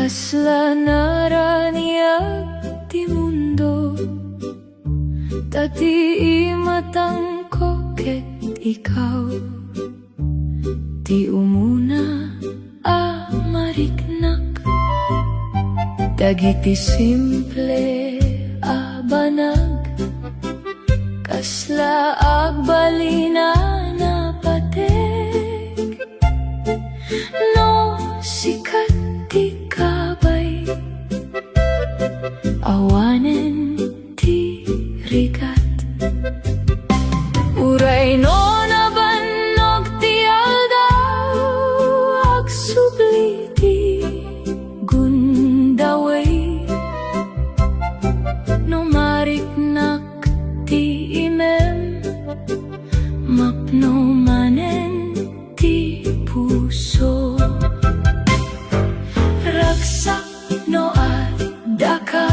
Kaslanaraniag ti mundo, tati imatang ko ket ikaw, ti umuna a mariknak, dagiti simple a banag, kasla agbalina na patek, no sikat ti kabay, awanen ti rigat. Uray no nabannog ti aldaw, agsubli ti gundaway, no mariknak ti imem, mapno manen ti puso. Ragsak no adaka,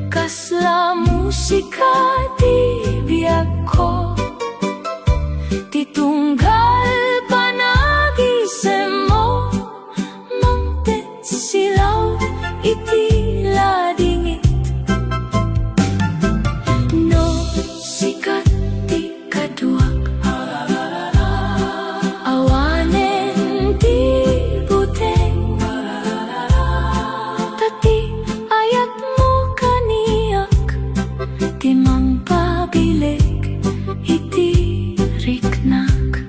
kasla musika ti biag ko, ti tunggal panagisem mo, mangtet silaw iti ladingit, no sikat ti kaduak, awanen ti buteng, tati ayat mo kaniyak, ti mangpabilik iti riknak.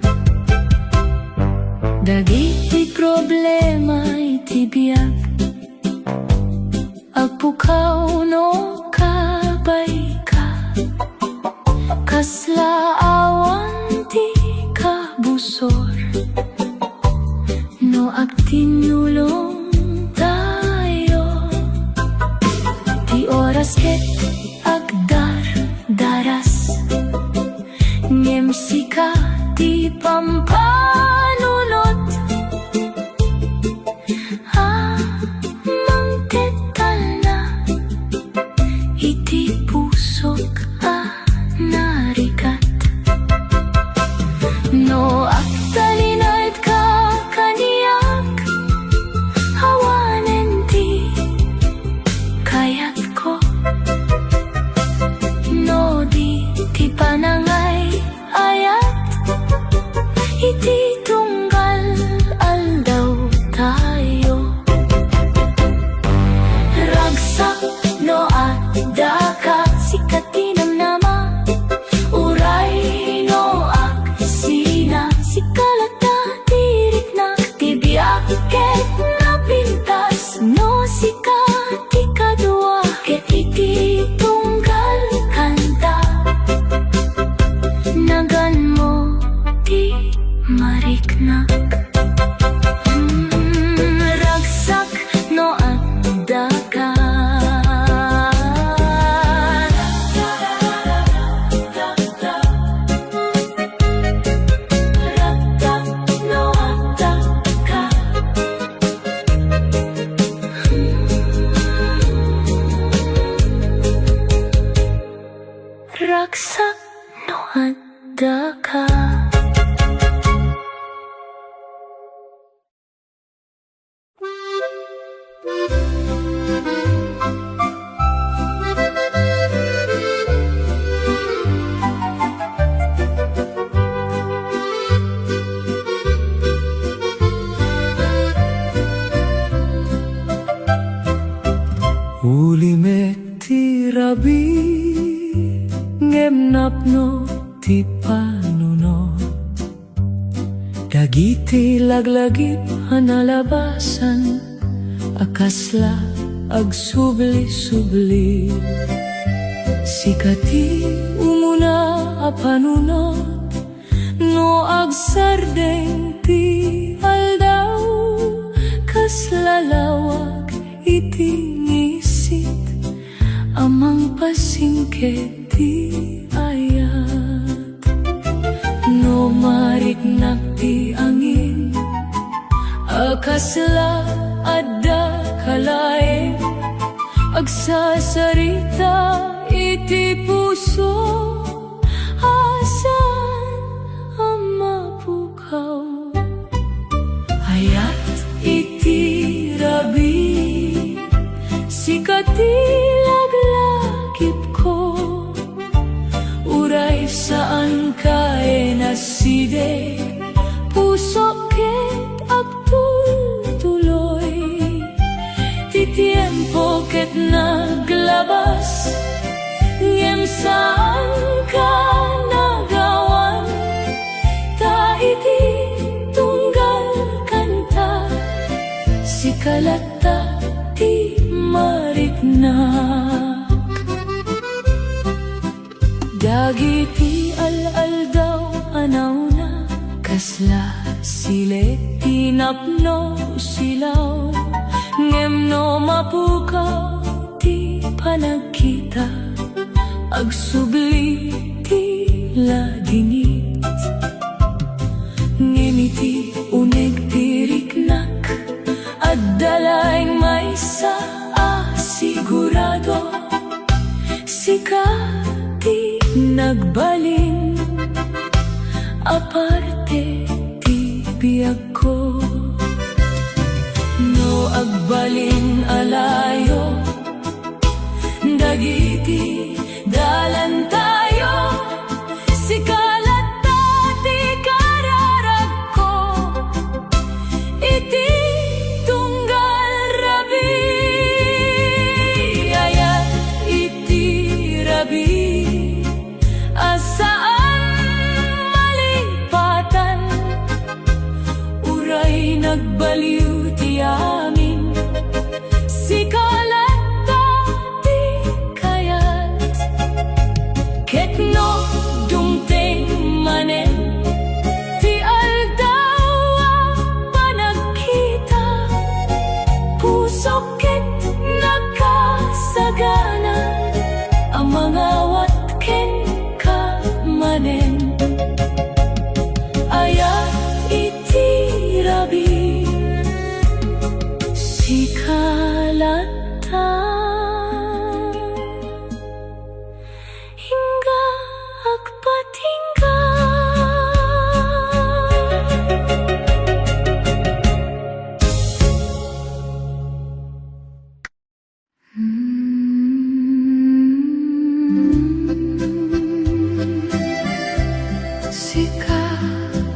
Dagiti problema iti biag, agpukaw no kabay ka, kasla awan ti kabusor, no agtinulong tayo, ti oras ket agdardaras, ngem sika ti pampanunot, mangtetal na iti pusok a narigat, no agtalinad ka kaniyak, awanen ti kayat ko, no di ti panangay ayat, iti tunggal aldaw tayo. Ragsak no adaka, sikat tinamnama, uray no agsina, sikalata tiriknak, tibiak ket napintas, no sikat ti kadua, ket iti tunggal kanta, nagan mo ti mariknak. Ragsak no adaka, ragsak no adaka, ragsak no adaka. Ulimek ti rabi, ngem napno ti panuno, dagiti laglagip hanalabasan, akasla agsubli-subli, sikati umuna a panunot, no agsardeng ti aldaw, kaslalawag iti ngisit, amang pasingket ti ayat, no mariknak ti angin, akasla adda kalae, agsasarita iti puso, asan ang mapukaw, hayat iti saan ka nagawan, ta iti tunggal kanta, si kalata ti marikna. Dagiti al daw anaw na, kasla sile tinapno silaw, ngem no mapukaw ti panagkita, agsubli ti ladingit. Ngem iti uneg ti riknak, at dalaing may sa asigurado, sika ti nagbalin, aparte ti biyag ko. No agbalin alayo, dagiti dalan tayo, si kalata ti kararag ko, iti tunggal rabi, ayat iti rabi, asaan malipatan, uray nagbaliw ti amin, si kalata ti kayat, ketno dumteng manen, ti aldawa panagkita, puso ket nakasagana, ang mga watken ka manen, ayat iti rabi, si kalata hingga agpatingga. Sika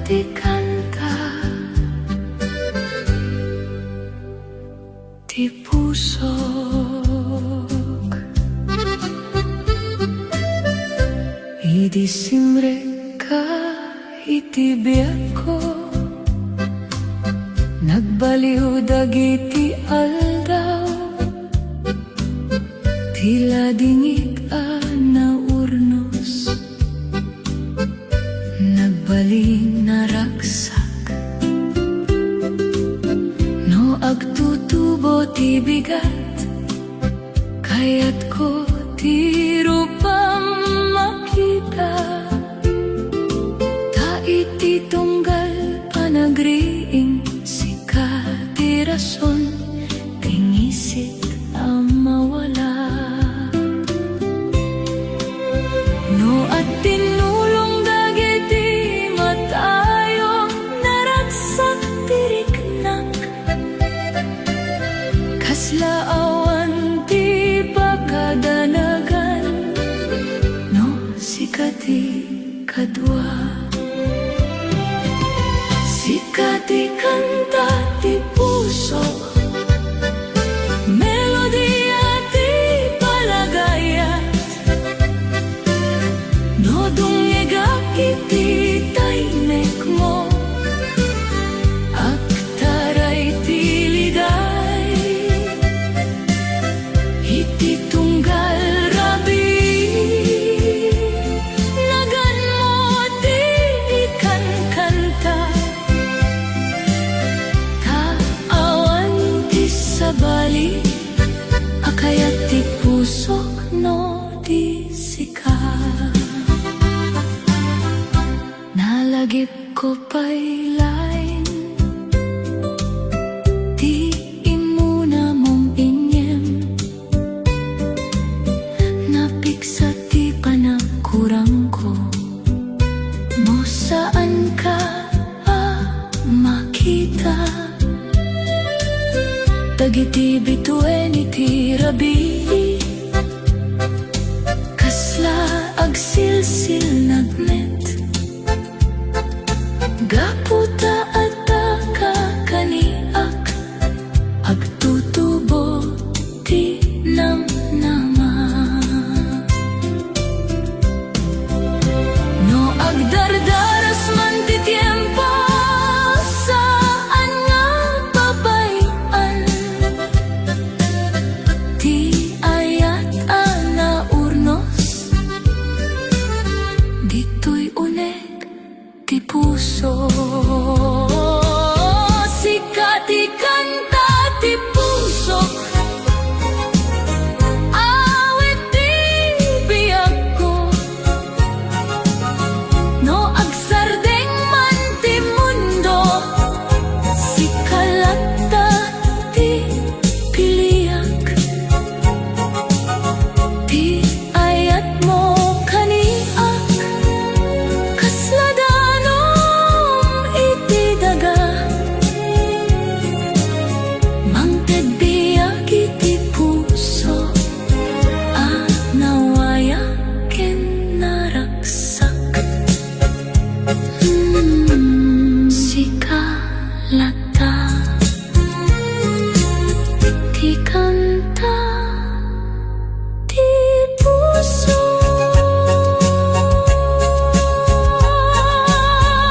ti kanta, ti pusok, idi simre ka iti biyak ko, nagbaliw dagiti aldaw, tila dingit na urnos, nagbaling naraksak, no agtutubo ti bigat, kayat ko ti rupam makita, ta iti tunggal panagriing, sika ti rason, tingisit ang mawala. No at tinulong dagiti matayo, naragsak ti riknak, kasla awan ti pagkadanagan, no sika ti kadwa, sika ti kanta ti puso, melodiya ti palagayat, no dungegak iti taymek mo, aktaray ti ligay, iti tunggal rabi, nagan mo ti ikan kanta, taawan ti sabali, akayat ti pusok no di sika. Nalagip ko pa'y lain, di imuna mong inyem, napiksa ti panagkurang ko, mo saan ka makita, dagiti bituen iti rabi, kasla agsilsil